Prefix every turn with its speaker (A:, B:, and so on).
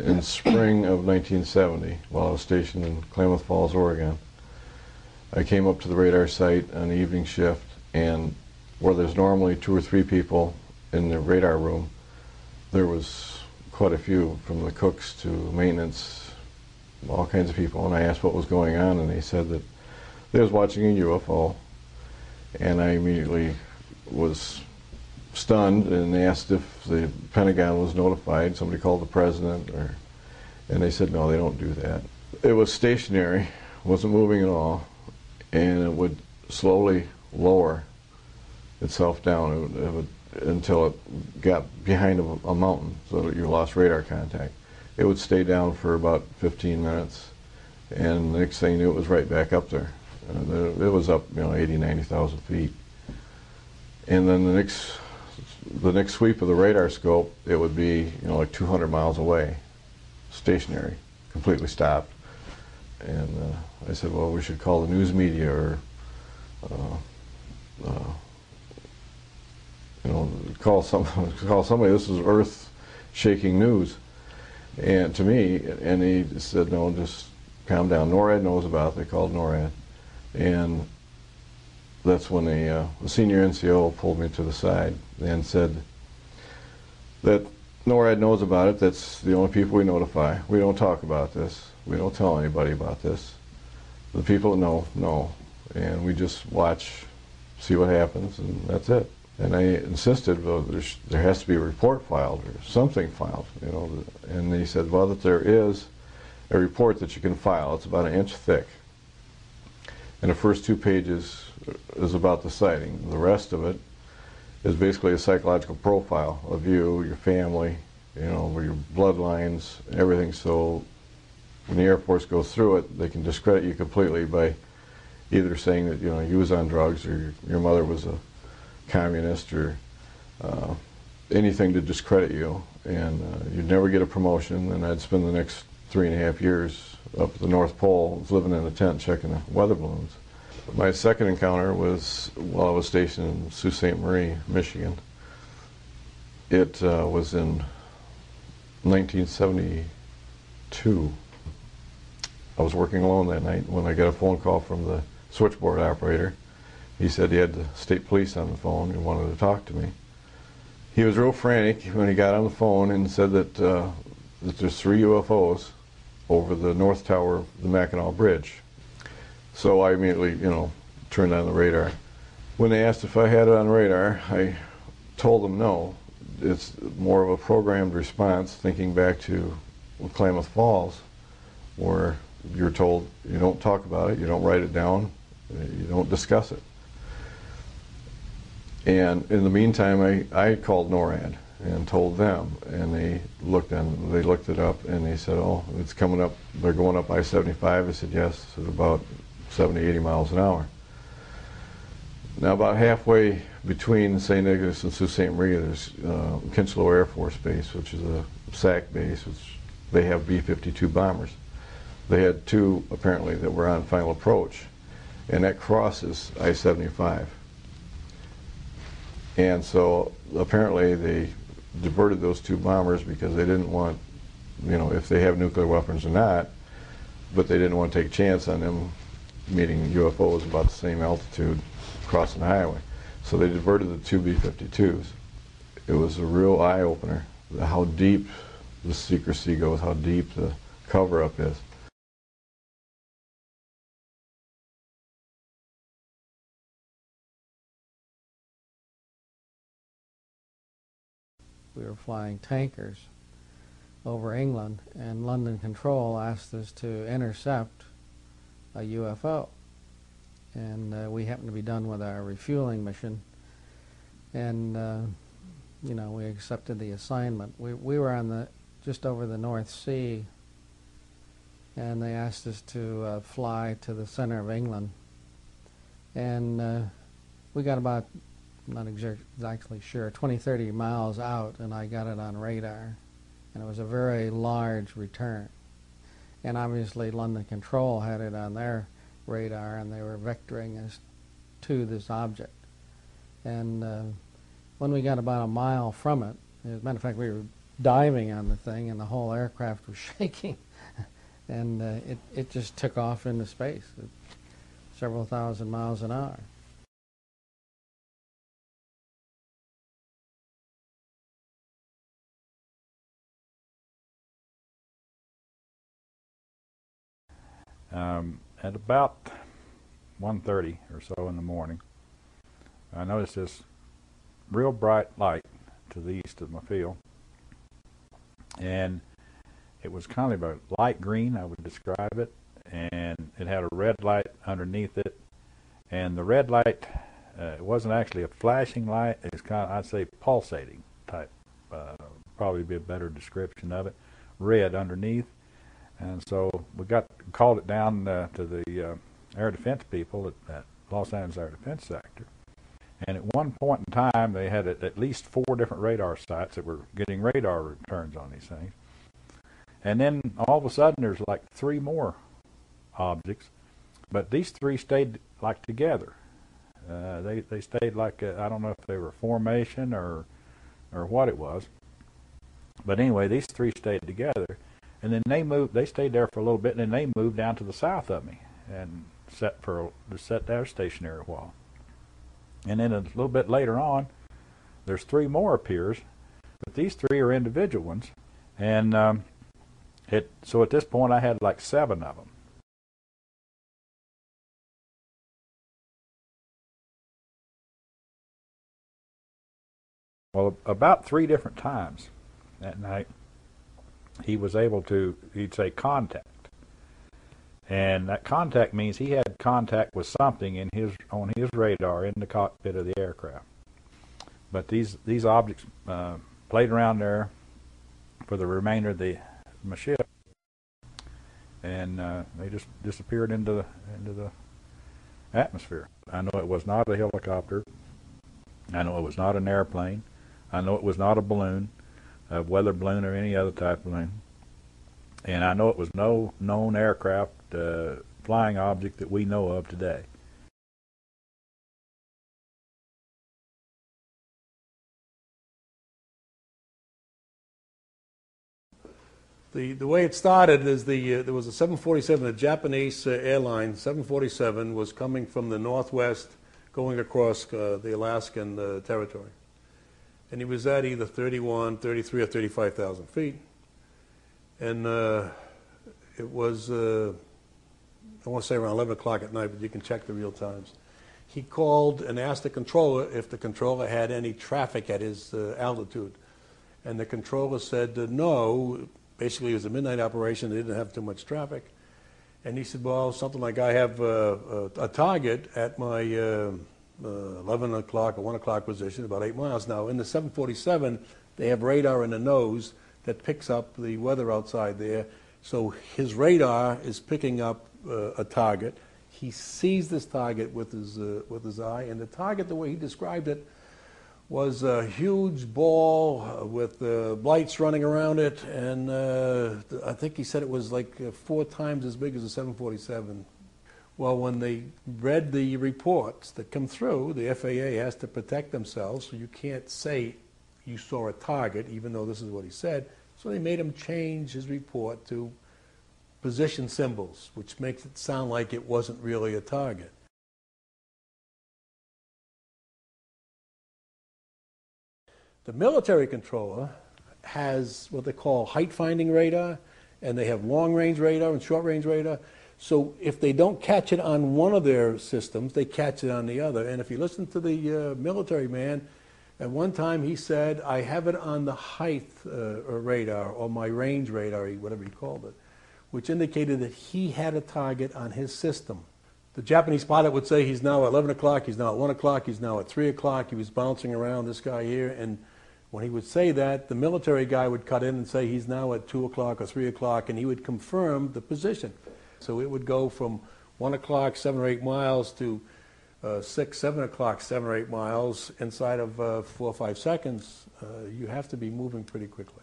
A: in spring of 1970 while I was stationed in Klamath Falls, Oregon. I came up to the radar site on the evening shift, and where there's normally 2 or 3 people in the radar room, there was quite a few, from the cooks to maintenance, all kinds of people. And I asked what was going on, and they said that they was watching a UFO, and I immediately was stunned and asked if the Pentagon was notified. Somebody called the president, and they said no, they don't do that. It was stationary, wasn't moving at all, and it would slowly lower itself down until it got behind a mountain, so that you lost radar contact. It would stay down for about 15 minutes, and the next thing you knew, it was right back up there. It was up, 80, 90,000 feet. And then the next sweep of the radar scope, it would be, like 200 miles away, stationary, completely stopped. And I said, well, we should call the news media, or call somebody. This is earth-shaking news, and to me. And he said, no, just calm down. NORAD knows about it. They called NORAD, and that's when the senior NCO pulled me to the side and said that NORAD knows about it. That's the only people we notify. We don't talk about this. We don't tell anybody about this. The people that know, and we just watch, see what happens, and that's it. And I insisted, well, there has to be a report filed or something filed, And they said, well, that there is a report that you can file. It's about 1 inch thick. And the first 2 pages is about the sighting. The rest of it is basically a psychological profile of you, your family, your bloodlines, everything. So when the Air Force goes through it, they can discredit you completely by either saying that you was on drugs, or your mother was a communist, or anything to discredit you, and you'd never get a promotion. And I'd spend the next 3.5 years up at the North Pole, living in a tent checking the weather balloons. My second encounter was while I was stationed in Sault Ste. Marie, Michigan. It was in 1972. I was working alone that night when I got a phone call from the switchboard operator. He said he had the state police on the phone and wanted to talk to me. He was real frantic when he got on the phone and said that there's 3 UFOs over the north tower of the Mackinac Bridge. So I immediately, turned on the radar. When they asked if I had it on radar, I told them no. It's more of a programmed response, thinking back to Klamath Falls, where you're told you don't talk about it, you don't write it down, you don't discuss it. And in the meantime, I called NORAD and told them, and they looked it up, and they said, oh, it's coming up, they're going up I-75. I said, yes, at about 70, 80 miles an hour. Now, about halfway between St. Nicholas and Sault Ste. Marie, there's Kinchlow Air Force Base, which is a SAC base, which they have B-52 bombers. They had 2, apparently, that were on final approach, and that crosses I-75. And so apparently they diverted those 2 bombers because they didn't want, if they have nuclear weapons or not, but they didn't want to take a chance on them meeting UFOs about the same altitude crossing the highway. So they diverted the 2 B-52s. It was a real eye-opener, how deep the secrecy goes, how deep the cover-up is.
B: We were flying tankers over England, and London Control asked us to intercept a UFO. And we happened to be done with our refueling mission, and we accepted the assignment. We were on just over the North Sea, and they asked us to fly to the center of England. And we got about, I'm not exactly sure, 20, 30 miles out, and I got it on radar. And it was a very large return. And obviously London Control had it on their radar, and they were vectoring us to this object. And when we got about a mile from it, as a matter of fact, we were diving on the thing, and the whole aircraft was shaking, and it just took off into space at several thousand miles an hour.
C: At about 1:30 or so in the morning, I noticed this real bright light to the east of my field, and it was kind of a light green, I would describe it, and it had a red light underneath it, and the red light, it wasn't actually a flashing light, it's kind of, I'd say, pulsating type, probably be a better description of it, red underneath. And so we called it down to the air defense people at Los Angeles Air Defense Sector. And at one point in time, they had at least 4 different radar sites that were getting radar returns on these things. And then all of a sudden, there's like 3 more objects, but these 3 stayed like together. They stayed like I don't know if they were formation or what it was, but anyway, these 3 stayed together. And then they stayed there for a little bit, and then they moved down to the south of me and sat there stationary a while. And then a little bit later on, there's 3 more appears, but these 3 are individual ones. And so at this point, I had like 7 of them. Well, about 3 different times that night, he was able to, he'd say, contact. And that contact means he had contact with something on his radar in the cockpit of the aircraft. But these objects played around there for the remainder of my ship, and they just disappeared into the atmosphere. I know it was not a helicopter. I know it was not an airplane. I know it was not a balloon, a weather balloon or any other type of balloon. And I know it was no known aircraft flying object that we know of today.
D: The way it started is there was a 747, a Japanese airline, 747 was coming from the northwest going across the Alaskan territory. And he was at either 31, 33, or 35,000 feet. And it was, I want to say around 11 o'clock at night, but you can check the real times. He called and asked the controller if the controller had any traffic at his altitude. And the controller said no. Basically, it was a midnight operation. They didn't have too much traffic. And he said, well, something like I have a target at my 11 o'clock or 1 o'clock position, about 8 miles. Now, in the 747, they have radar in the nose that picks up the weather outside there. So his radar is picking up a target. He sees this target with his eye, and the target, the way he described it, was a huge ball with lights running around it, and I think he said it was like 4 times as big as a 747. Well, when they read the reports that come through, the FAA has to protect themselves, so you can't say you saw a target, even though this is what he said. So they made him change his report to position symbols, which makes it sound like it wasn't really a target. The military controller has what they call height-finding radar, and they have long-range radar and short-range radar. So if they don't catch it on one of their systems, they catch it on the other. And if you listen to the military man, at one time he said, I have it on the height radar, or my range radar, whatever he called it, which indicated that he had a target on his system. The Japanese pilot would say he's now at 11 o'clock, he's now at 1 o'clock, he's now at 3 o'clock, he was bouncing around, this guy here, and when he would say that, the military guy would cut in and say he's now at 2 o'clock or 3 o'clock, and he would confirm the position. So it would go from 1 o'clock, 7 or 8 miles, to 6, 7 o'clock, 7 or 8 miles inside of 4 or 5 seconds. You have to be moving pretty quickly.